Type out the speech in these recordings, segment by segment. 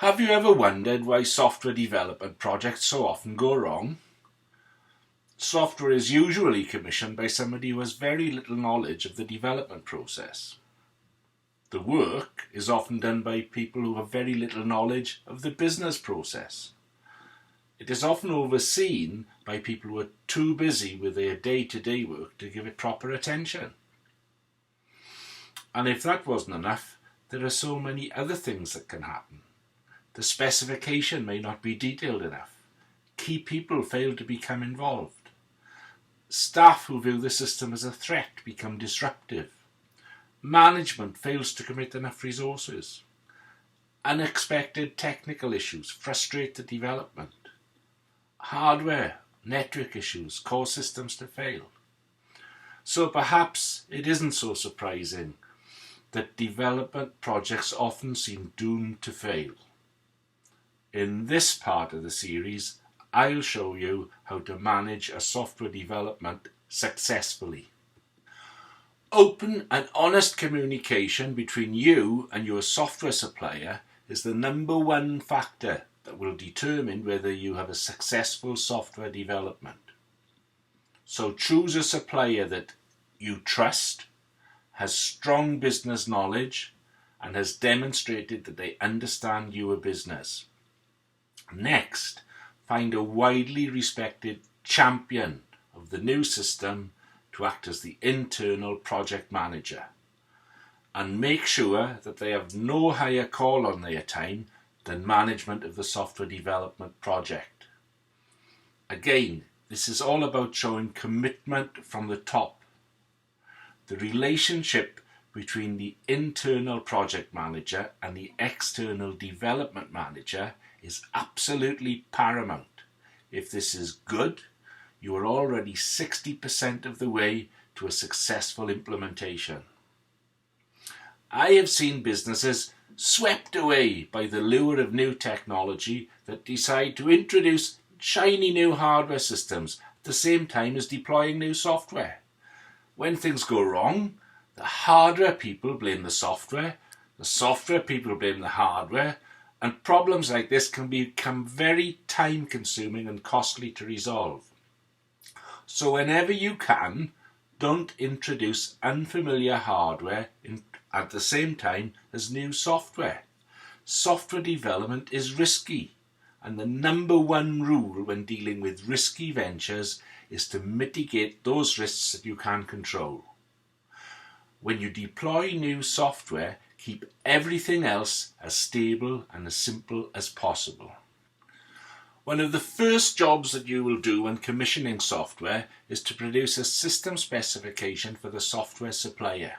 Have you ever wondered why software development projects so often go wrong? Software is usually commissioned by somebody who has very little knowledge of the development process. The work is often done by people who have very little knowledge of the business process. It is often overseen by people who are too busy with their day-to-day work to give it proper attention. And if that wasn't enough, there are so many other things that can happen. The specification may not be detailed enough. Key people fail to become involved. Staff who view the system as a threat become disruptive. Management fails to commit enough resources. Unexpected technical issues frustrate the development. Hardware, network issues cause systems to fail. So perhaps it isn't so surprising that development projects often seem doomed to fail. In this part of the series, I'll show you how to manage a software development successfully. Open and honest communication between you and your software supplier is the number one factor that will determine whether you have a successful software development. So choose a supplier that you trust, has strong business knowledge, and has demonstrated that they understand your business. Next, find a widely respected champion of the new system to act as the internal project manager. And make sure that they have no higher call on their time than management of the software development project. Again, this is all about showing commitment from the top. The relationship between the internal project manager and the external development manager is absolutely paramount. If this is good, you are already 60% of the way to a successful implementation. I have seen businesses swept away by the lure of new technology that decide to introduce shiny new hardware systems at the same time as deploying new software. When things go wrong, the hardware people blame the software people blame the hardware, and problems like this can become very time-consuming and costly to resolve. So whenever you can, don't introduce unfamiliar hardware at the same time as new software. Software development is risky, and the number one rule when dealing with risky ventures is to mitigate those risks that you can control. When you deploy new software, keep everything else as stable and as simple as possible. One of the first jobs that you will do when commissioning software is to produce a system specification for the software supplier.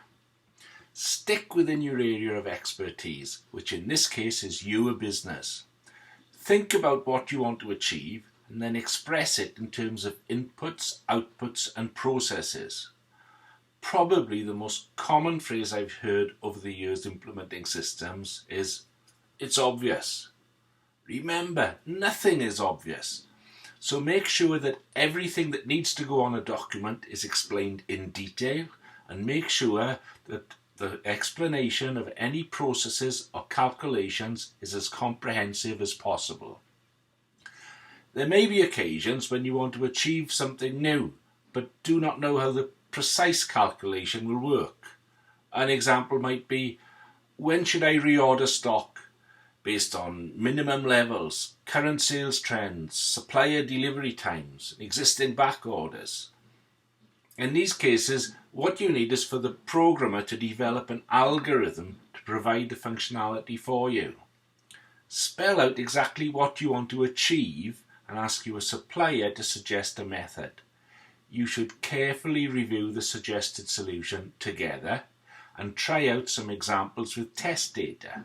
Stick within your area of expertise, which in this case is your business. Think about what you want to achieve and then express it in terms of inputs, outputs, and processes. Probably the most common phrase I've heard over the years implementing systems is, "It's obvious." Remember, nothing is obvious. So make sure that everything that needs to go on a document is explained in detail, and make sure that the explanation of any processes or calculations is as comprehensive as possible. There may be occasions when you want to achieve something new, but do not know how the precise calculation will work. An example might be, when should I reorder stock? Based on minimum levels, current sales trends, supplier delivery times, existing back orders. In these cases, what you need is for the programmer to develop an algorithm to provide the functionality for you. Spell out exactly what you want to achieve and ask your supplier to suggest a method. You should carefully review the suggested solution together and try out some examples with test data.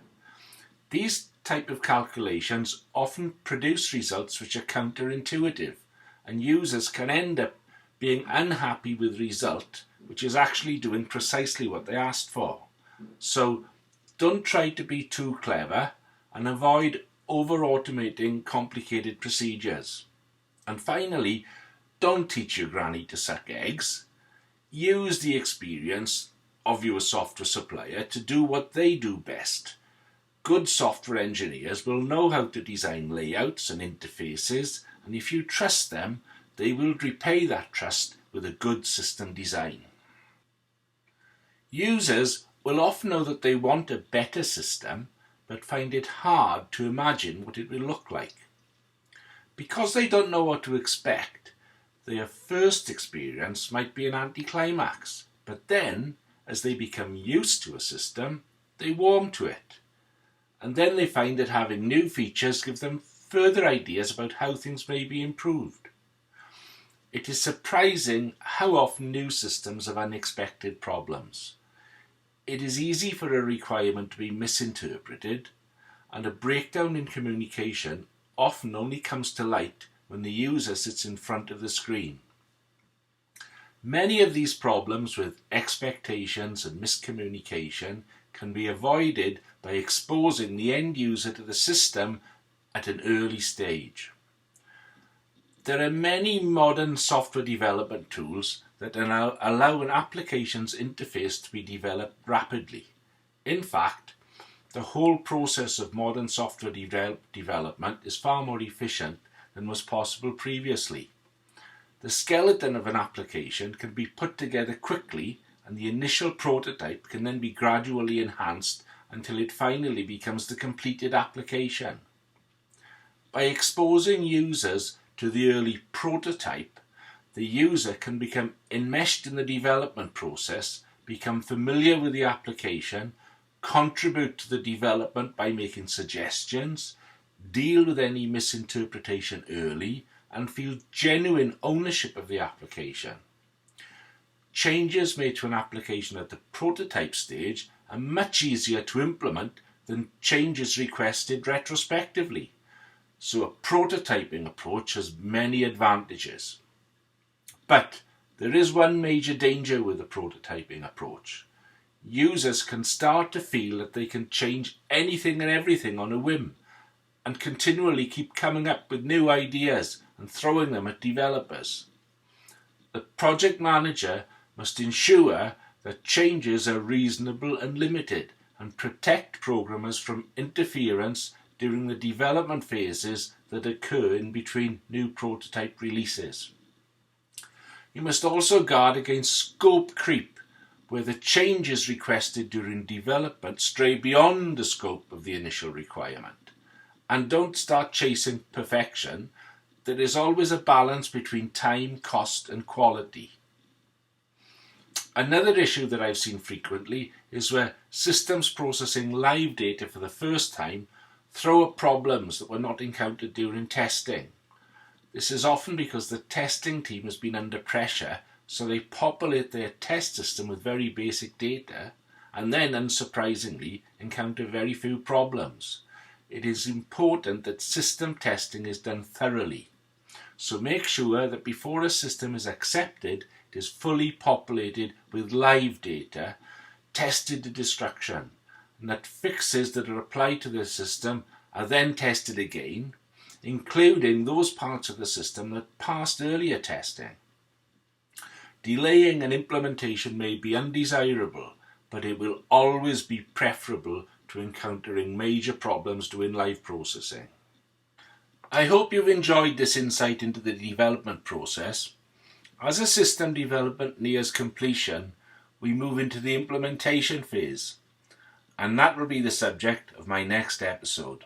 These type of calculations often produce results which are counterintuitive, and users can end up being unhappy with the result, which is actually doing precisely what they asked for. So don't try to be too clever and avoid over-automating complicated procedures. And finally, don't teach your granny to suck eggs. Use the experience of your software supplier to do what they do best. Good software engineers will know how to design layouts and interfaces, and if you trust them, they will repay that trust with a good system design. Users will often know that they want a better system, but find it hard to imagine what it will look like. Because they don't know what to expect, their first experience might be an anticlimax, but then, as they become used to a system, they warm to it. And then they find that having new features gives them further ideas about how things may be improved. It is surprising how often new systems have unexpected problems. It is easy for a requirement to be misinterpreted, and a breakdown in communication often only comes to light when the user sits in front of the screen. Many of these problems with expectations and miscommunication can be avoided by exposing the end user to the system at an early stage. There are many modern software development tools that allow an application's interface to be developed rapidly. In fact, the whole process of modern software development is far more efficient than was possible previously. The skeleton of an application can be put together quickly, and the initial prototype can then be gradually enhanced until it finally becomes the completed application. By exposing users to the early prototype, the user can become enmeshed in the development process, become familiar with the application, contribute to the development by making suggestions, deal with any misinterpretation early, and feel genuine ownership of the application. Changes made to an application at the prototype stage are much easier to implement than changes requested retrospectively. So a prototyping approach has many advantages. But there is one major danger with the prototyping approach. Users can start to feel that they can change anything and everything on a whim, and continually keep coming up with new ideas and throwing them at developers. The project manager must ensure that changes are reasonable and limited, and protect programmers from interference during the development phases that occur in between new prototype releases. You must also guard against scope creep, where the changes requested during development stray beyond the scope of the initial requirement. And don't start chasing perfection. There is always a balance between time, cost, and quality. Another issue that I've seen frequently is where systems processing live data for the first time throw up problems that were not encountered during testing. This is often because the testing team has been under pressure, so they populate their test system with very basic data, and then, unsurprisingly, encounter very few problems. It is important that system testing is done thoroughly. So make sure that before a system is accepted, it is fully populated with live data, tested to destruction, and that fixes that are applied to the system are then tested again, including those parts of the system that passed earlier testing. Delaying an implementation may be undesirable, but it will always be preferable to encountering major problems during live processing. I hope you've enjoyed this insight into the development process. As a system development nears completion, we move into the implementation phase, and that will be the subject of my next episode.